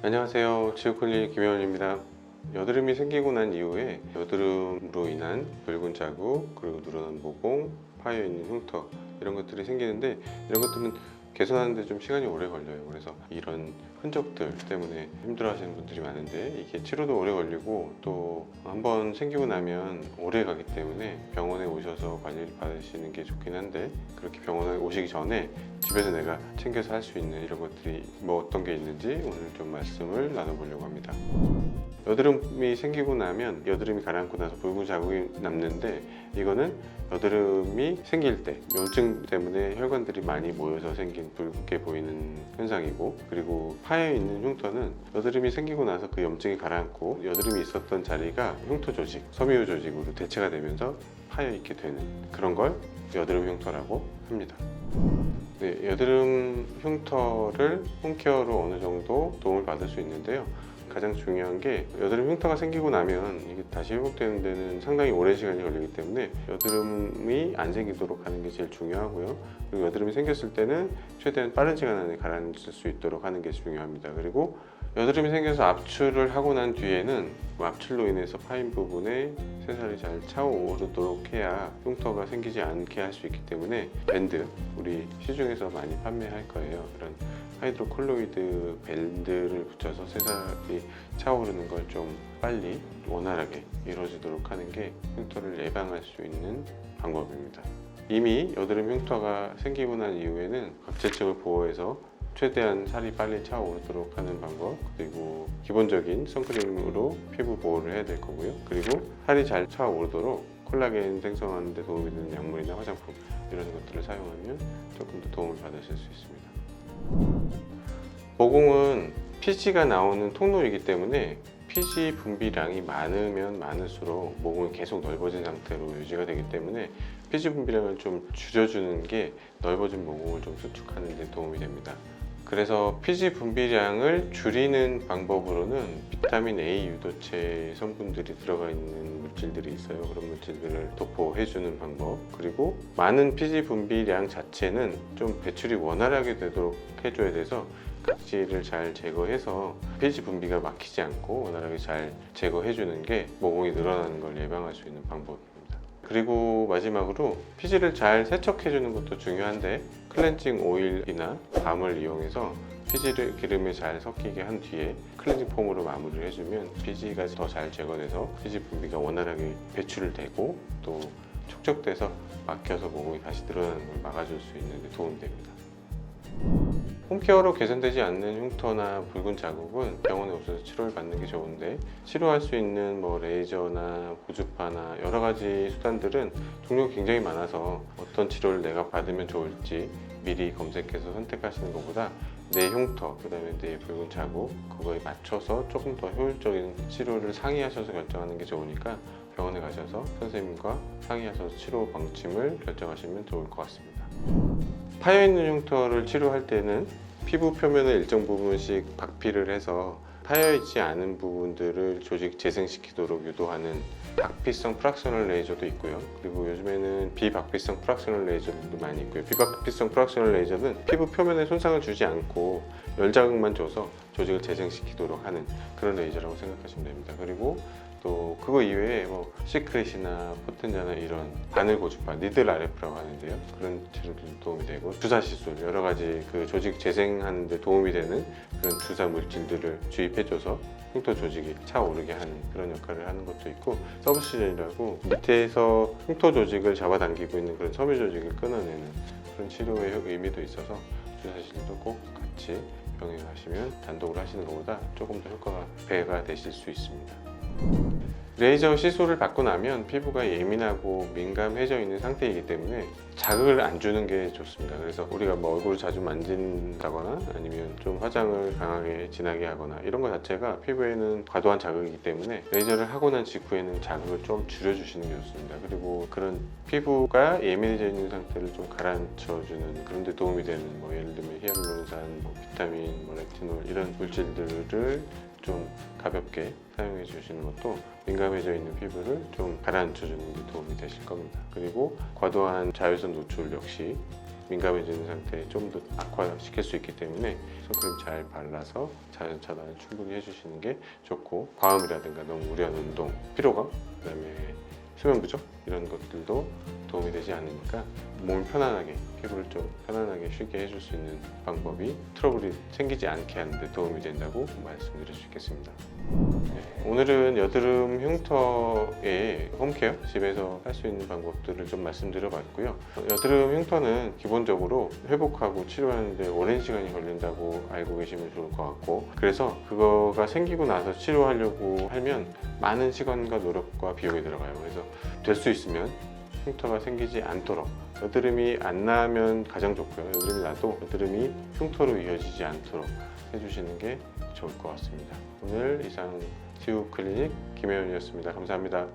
안녕하세요. 지오클리닉 김혜원입니다. 여드름이 생기고 난 이후에 여드름으로 인한 붉은 자국, 그리고 늘어난 모공, 파여있는 흉터 이런 것들이 생기는데, 이런 것들은 개선하는데 좀 시간이 오래 걸려요. 그래서 이런 흔적들 때문에 힘들어 하시는 분들이 많은데, 이게 치료도 오래 걸리고 또 한번 생기고 나면 오래 가기 때문에 병원에 오셔서 관리를 받으시는 게 좋긴 한데, 그렇게 병원에 오시기 전에 집에서 내가 챙겨서 할 수 있는 이런 것들이 어떤 게 있는지 오늘 좀 말씀을 나눠보려고 합니다. 여드름이 생기고 나면, 여드름이 가라앉고 나서 붉은 자국이 남는데, 이거는 여드름이 생길 때 염증 때문에 혈관들이 많이 모여서 생긴 붉게 보이는 현상이고, 그리고 파여있는 흉터는 여드름이 생기고 나서 그 염증이 가라앉고 여드름이 있었던 자리가 흉터 조직, 섬유 조직으로 대체가 되면서 파여있게 되는 그런 걸 여드름 흉터라고 합니다. 네, 여드름 흉터를 홈케어로 어느 정도 도움을 받을 수 있는데요. 가장 중요한 게, 여드름 흉터가 생기고 나면 이게 다시 회복되는 데는 상당히 오랜 시간이 걸리기 때문에 여드름이 안 생기도록 하는 게 제일 중요하고요. 그리고 여드름이 생겼을 때는 최대한 빠른 시간 안에 가라앉을 수 있도록 하는 게 중요합니다. 그리고 여드름이 생겨서 압출을 하고 난 뒤에는 그 압출로 인해서 파인 부분에 새살이 잘 차오르도록 해야 흉터가 생기지 않게 할 수 있기 때문에 밴드, 우리 시중에서 많이 판매할 거예요. 그런 하이드로콜로이드 밴드를 붙여서 새살이 차오르는 걸 좀 빨리 원활하게 이루어지도록 하는 게 흉터를 예방할 수 있는 방법입니다. 이미 여드름 흉터가 생기고 난 이후에는 각질층을 보호해서 최대한 살이 빨리 차오르도록 하는 방법, 그리고 기본적인 선크림으로 피부 보호를 해야 될 거고요. 그리고 살이 잘 차오르도록 콜라겐 생성하는 데 도움이 되는 약물이나 화장품, 이런 것들을 사용하면 조금 더 도움을 받으실 수 있습니다. 모공은 피지가 나오는 통로이기 때문에 피지 분비량이 많으면 많을수록 모공이 계속 넓어진 상태로 유지가 되기 때문에 피지 분비량을 좀 줄여주는 게 넓어진 모공을 좀 수축하는 데 도움이 됩니다. 그래서 피지 분비량을 줄이는 방법으로는 비타민 A 유도체 성분들이 들어가 있는 물질들이 있어요. 그런 물질들을 도포해주는 방법, 그리고 많은 피지 분비량 자체는 좀 배출이 원활하게 되도록 해줘야 돼서 각질을 잘 제거해서 피지 분비가 막히지 않고 원활하게 잘 제거해주는 게 모공이 늘어나는 걸 예방할 수 있는 방법입니다. 그리고 마지막으로 피지를 잘 세척해주는 것도 중요한데, 클렌징 오일이나 밤을 이용해서 피지를 기름에 잘 섞이게 한 뒤에 클렌징 폼으로 마무리를 해주면 피지가 더 잘 제거돼서 피지 분비가 원활하게 배출되고 또 축적돼서 막혀서 모공이 다시 늘어나는 걸 막아줄 수 있는 데 도움이 됩니다. 홈케어로 개선되지 않는 흉터나 붉은 자국은 병원에 오셔서 치료를 받는 게 좋은데, 치료할 수 있는 레이저나 고주파나 여러 가지 수단들은 종류가 굉장히 많아서 어떤 치료를 내가 받으면 좋을지 미리 검색해서 선택하시는 것보다 내 흉터, 그 다음에 내 붉은 자국, 그거에 맞춰서 조금 더 효율적인 치료를 상의하셔서 결정하는 게 좋으니까 병원에 가셔서 선생님과 상의하셔서 치료 방침을 결정하시면 좋을 것 같습니다. 파여있는 흉터를 치료할 때는 피부 표면을 일정 부분씩 박피를 해서 파여있지 않은 부분들을 조직 재생시키도록 유도하는 박피성 프락셔널 레이저도 있고요. 그리고 요즘에는 비박피성 프락셔널 레이저도 많이 있고요. 비박피성 프락셔널 레이저는 피부 표면에 손상을 주지 않고 열자극만 줘서 조직을 재생시키도록 하는 그런 레이저라고 생각하시면 됩니다. 그리고 또 그거 이외에 시크릿이나 포텐자나 이런 바늘 고주파, 니들 RF라고 하는데요. 그런 치료들도 도움이 되고, 주사 시술, 여러 가지 그 조직 재생하는 데 도움이 되는 그런 주사 물질들을 주입해줘서 흉터 조직이 차오르게 하는 그런 역할을 하는 것도 있고, 서브시전이라고 밑에서 흉터 조직을 잡아당기고 있는 그런 섬유 조직을 끊어내는 그런 치료의 의미도 있어서 주사 시술도 꼭 같이 병행을 하시면 단독으로 하시는 것보다 조금 더 효과가 배가 되실 수 있습니다. 레이저 시술을 받고 나면 피부가 예민하고 민감해져 있는 상태이기 때문에 자극을 안 주는 게 좋습니다. 그래서 우리가 얼굴을 자주 만진다거나 아니면 좀 화장을 강하게 진하게 하거나 이런 것 자체가 피부에는 과도한 자극이기 때문에 레이저를 하고 난 직후에는 자극을 좀 줄여주시는 게 좋습니다. 그리고 그런 피부가 예민해져 있는 상태를 좀 가라앉혀주는 그런 데 도움이 되는 예를 들면 히알루론산, 비타민, 레티놀 이런 물질들을 좀 가볍게 사용해 주시는 것도 민감해져 있는 피부를 좀 가라앉혀 주는 데 도움이 되실 겁니다. 그리고 과도한 자외선 노출 역시 민감해지는 상태에 좀 더 악화시킬 수 있기 때문에 선크림 잘 발라서 자연 차단을 충분히 해주시는 게 좋고, 과음이라든가 너무 무리한 운동, 피로감, 그다음에 수면 부족 이런 것들도 도움이 되지 않으니까 몸을 편안하게, 피부를 좀 편안하게 쉬게 해줄 수 있는 방법이 트러블이 생기지 않게 하는 데 도움이 된다고 말씀드릴 수 있겠습니다. 네, 오늘은 여드름 흉터의 홈케어, 집에서 할 수 있는 방법들을 좀 말씀드려 봤고요. 여드름 흉터는 기본적으로 회복하고 치료하는데 오랜 시간이 걸린다고 알고 계시면 좋을 것 같고, 그래서 그거가 생기고 나서 치료하려고 하면 많은 시간과 노력과 비용이 들어가요. 그래서 될 수 있으면 흉터가 생기지 않도록, 여드름이 안 나면 가장 좋고요. 여드름이 나도 여드름이 흉터로 이어지지 않도록 해주시는 게 좋을 것 같습니다. 오늘 이상 지우 클리닉 김혜연이었습니다. 감사합니다.